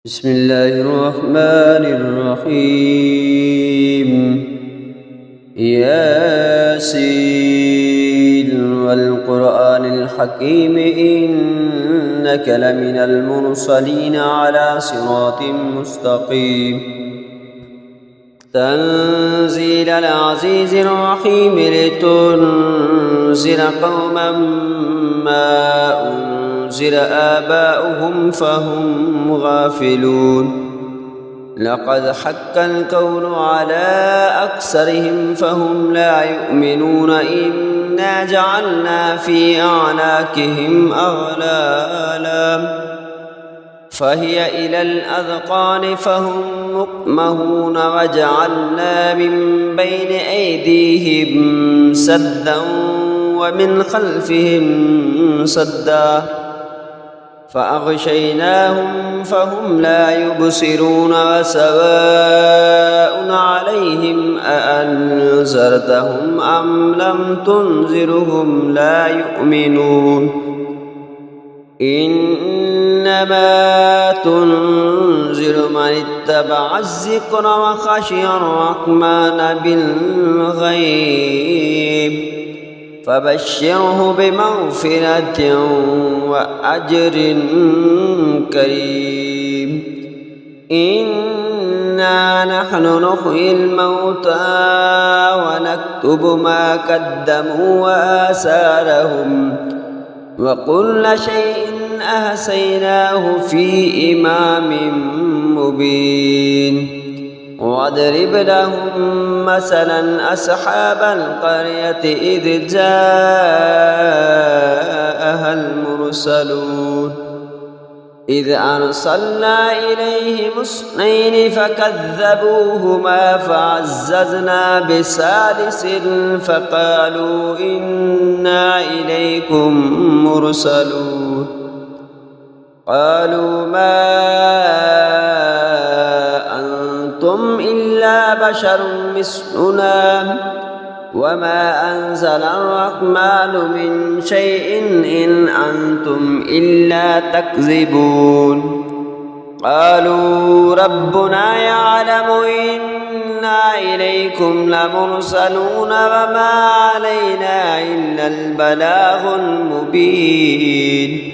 بسم الله الرحمن الرحيم. ياسين والقرآن الحكيم إنك لمن المرسلين على صراط مستقيم. تنزيل العزيز الرحيم لتنذر قوما ما أنذر آباؤهم فهم غافلون. لقد حق القول على أكثرهم فهم لا يؤمنون. إنا جعلنا في أعناقهم أغلالا فهي إلى الأذقان فهم مقمحون. وجعلنا من بين أيديهم سدا ومن خلفهم سدا فأغشيناهم فهم لا يبصرون. وسواء عليهم أأنذرتهم أم لم تنذرهم لا يؤمنون. إنما تنذر من اتبع الذكر وخشي الرحمن بالغيب فبشره بمغفرة وأجر كريم. إنا نحن نحيي الموتى ونكتب ما قدموا وآثارهم وكل شيء أحصيناه في إمام مبين. واضرب لهم مثلا أصحاب القرية إذ جاءها المرسلون إذ أرسلنا إليهم اثنين فكذبوهما فعززنا بثالث فقالوا إنا إليكم مرسلون. قالوا ما أنتم إلا بشر مثلنا وما أنزل الرحمن من شيء إن أنتم إلا تكذبون. قالوا ربنا يعلم إنا إليكم لمرسلون وما علينا إلا البلاغ المبين.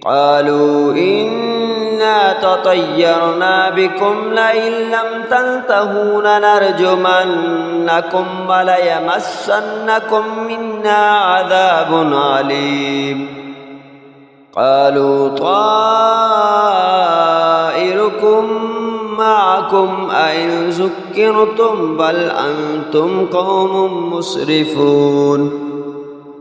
قالوا إنا تطيرنا بكم لئن لم تنتهوا لنرجمنكم وليمسنكم منا عذاب عليم. قالوا طائركم معكم أئن ذكرتم بل أنتم قوم مسرفون.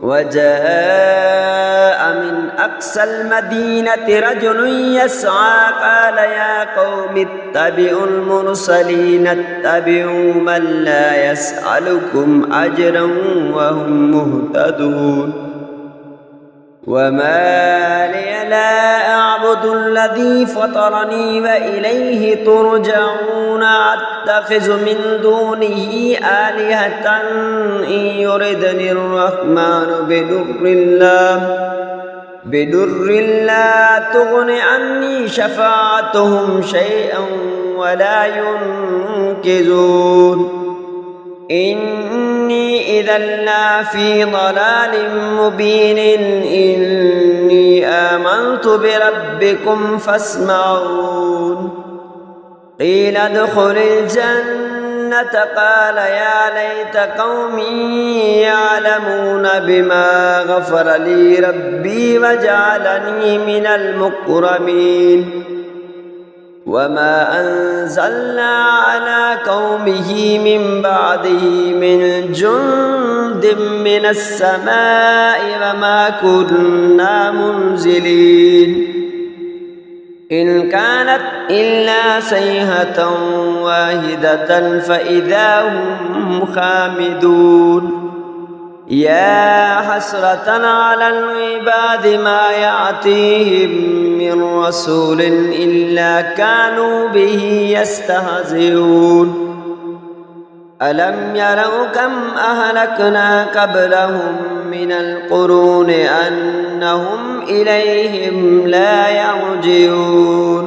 وجاء من أقصى المدينة رجل يسعى قال يا قوم اتبعوا المرسلين اتبعوا من لا يسألكم أجرا وهم مهتدون. وما لي لا أعبد الذي فطرني وإليه ترجعون. أتخذ من دونه آلهة إن يردني الرحمن بدر لا تغن عني شفاعتهم شيئا ولا ينقذون. إني إذا لفي ضلال مبين. إني آمنت بربكم فاسمعون. قيل ادخل الجنة قال يا ليت قومي يعلمون بما غفر لي ربي وجعلني من المكرمين. وما أنزلنا على قومه من بعده من جند من السماء وما كنا منزلين. إن كانت إلا صيحة واحدة فإذا هم خامدون. يا حسرة على العباد ما يأتيهم من رسول إلا كانوا به يستهزئون. ألم يروا كم أهلكنا قبلهم من القرون أنهم إليهم لا يرجعون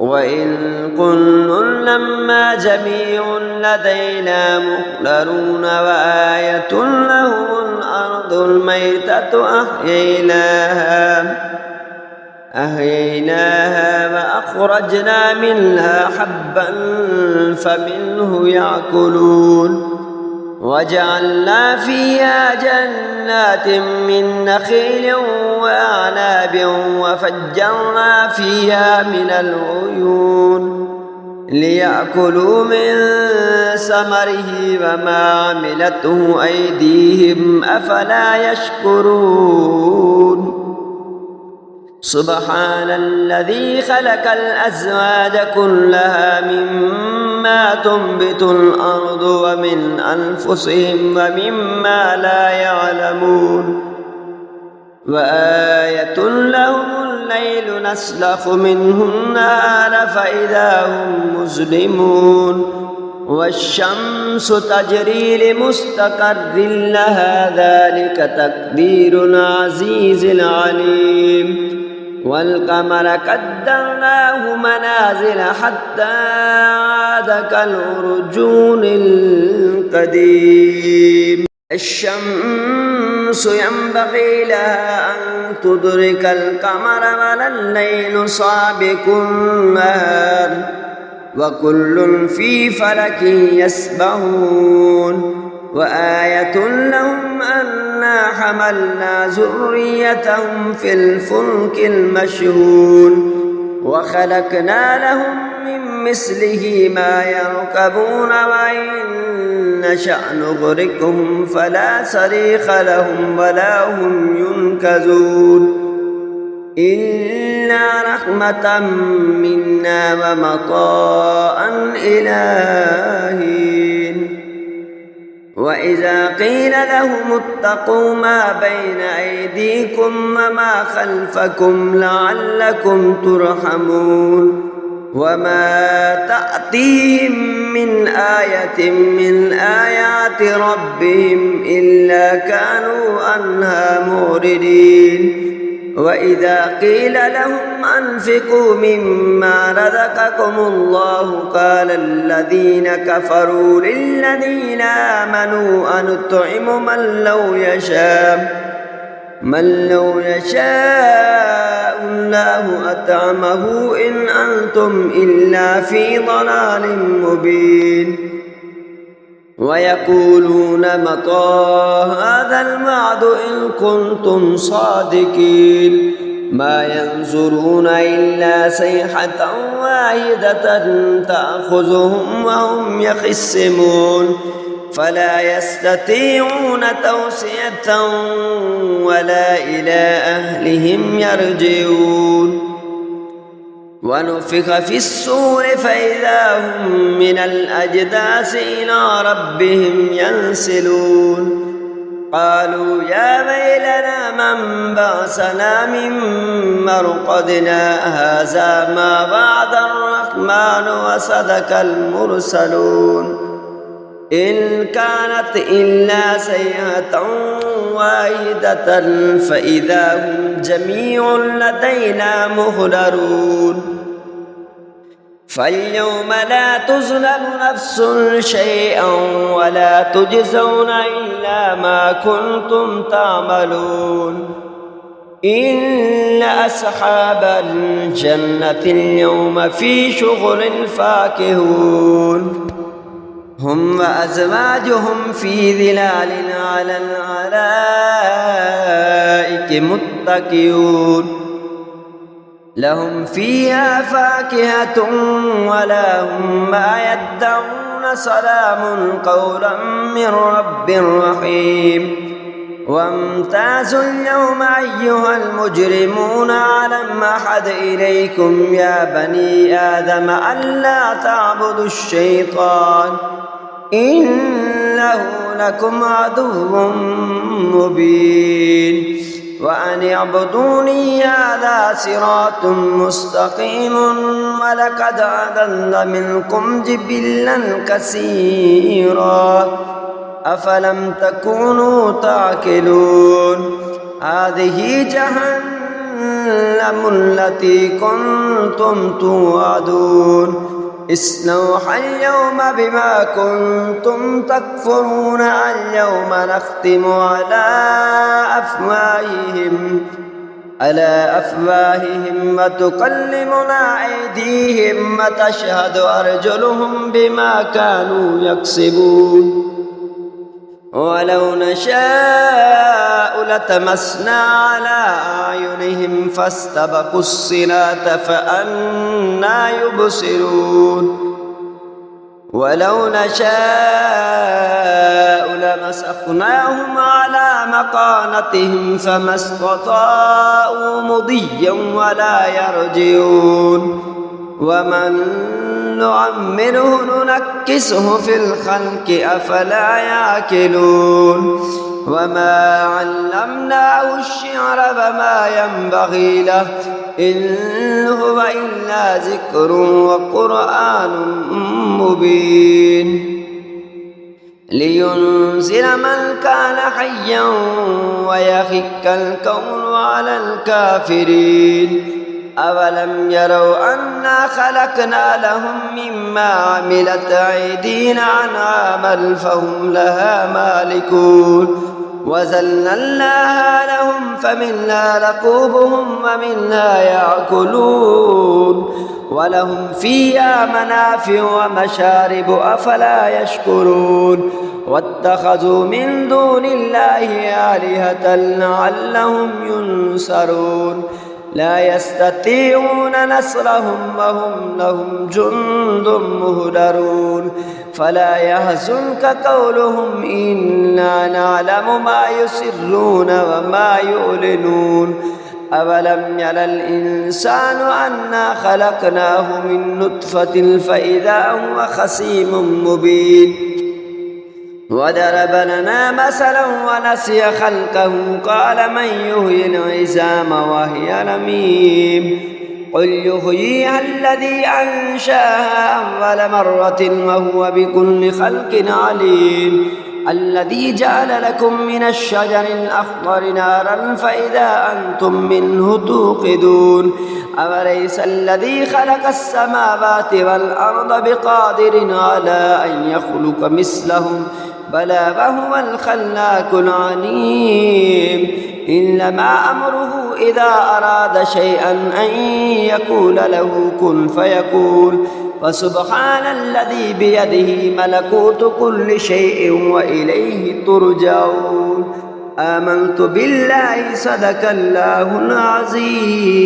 وإن كل لما جميع لدينا محضرون وآية لهم الأرض الميتة أحييناها وأخرجنا منها حبا فمنه يأكلون وجعلنا فيها جنات من نخيل وأعناب وفجرنا فيها من العيون ليأكلوا من ثمره وما عملته أيديهم أفلا يشكرون سبحان الذي خلق الأزواج كلها مما تنبت الأرض ومن أنفسهم ومما لا يعلمون وآية لهم الليل نسلخ منه النهار فإذا هم مظلمون والشمس تجري لمستقر لها ذلك تقدير العزيز العليم والقمر قدرناه منازل حتى عاد كالعرجون القديم الشمس ينبغي لها أن تدرك القمر ولا الليل سابق النهار وكل في فلك يسبحون وآية لهم أنا حملنا ذريتهم في الفلك المشحون وخلقنا لهم من مثله ما يركبون وإن نشأ نغرقهم فلا صريخ لهم ولا هم ينقذون إلا رحمة منا ومطاء إلى حين وإذا قيل لهم اتقوا ما بين أيديكم وما خلفكم لعلكم ترحمون وما تأتيهم من آية من آيات ربهم إلا كانوا عنها معرضين وإذا قيل لهم أنفقوا مما رزقكم الله قال الذين كفروا للذين آمنوا أنطعم من لو يشاء الله أطعمه إن أنتم إلا في ضلال مبين ويقولون متى هذا الوعد إن كنتم صادقين ما ينظرون إلا صيحة واحدة تأخذهم وهم يخصمون فلا يستطيعون توصية ولا إلى أهلهم يرجعون ونفخ في الصور فإذا هم من الأجداث إلى ربهم ينسلون قالوا يا ويلنا من بعثنا من مرقدنا هذا ما وعد الرحمن وصدق المرسلون إن كانت إلا صيحة واحدة فإذا هم جميع لدينا محضرون فاليوم لا تظلم نفس شيئا ولا تجزون إلا ما كنتم تعملون إن أصحاب الجنة اليوم في شغل فاكهون هم وأزواجهم في ظلال على الأرائك متكئون لهم فيها فاكهة ولهم ما يدعون سلام قولا من رب رحيم وامتازوا اليوم أيها المجرمون ألم أعهد إليكم يا بني آدم ألا تعبدوا الشيطان إنه لكم عدو مبين وأن اعبدوني هذا صراط مستقيم ولقد أضل منكم جبلا كثيرا أفلم تكونوا تعقلون هذه جهنم التي كنتم توعدون اصلوها اليوم بما كنتم تكفرون اليوم نختم على أفواههم وتكلمنا أيديهم وتشهد أرجلهم بما كانوا يكسبون ولو نشاء لتمسنا على أعينهم فاستبقوا الصراط فأنى يبصرون ولو نشاء لمسخناهم على مكانتهم فما استطاعوا مضيا ولا يرجعون ومن نعمره ننكسه في الخلق أفلا يعقلون وما علمناه الشعر وما ينبغي له إن هو إلا ذكر وقرآن مبين لينذر من كان حيا ويحق الكون على الكافرين أولم يروا أنا خلقنا لهم مما عملت أيدينا أنعاما فهم لها مالكون وذللناها لهم فمنها ركوبهم ومنها يأكلون ولهم فيها منافع ومشارب أفلا يشكرون واتخذوا من دون الله آلهة لعلهم ينصرون لا يستطيعون نصرهم وهم لهم جند مهدرون فلا يحزنك قولهم إنا نعلم ما يسرون وما يعلنون أولم ير الإنسان أنا خلقناه من نطفة فإذا هو خصيم مبين وضرب لنا مثلا ونسي خلقه قال من يحيي العظام وهي رميم قل يحييها الذي أنشأها أول مرة وهو بكل خلق عليم الذي جعل لكم من الشجر الأخضر نارا فإذا أنتم منه توقدون أوليس الذي خلق السماوات والأرض بقادر على أن يخلق مثلهم بلى وهو الخلاق العليم إنما أمره إذا أراد شيئا أن يقول له كن فيكون فسبحان الذي بيده ملكوت كل شيء وإليه ترجعون آمنت بالله صدق الله العظيم.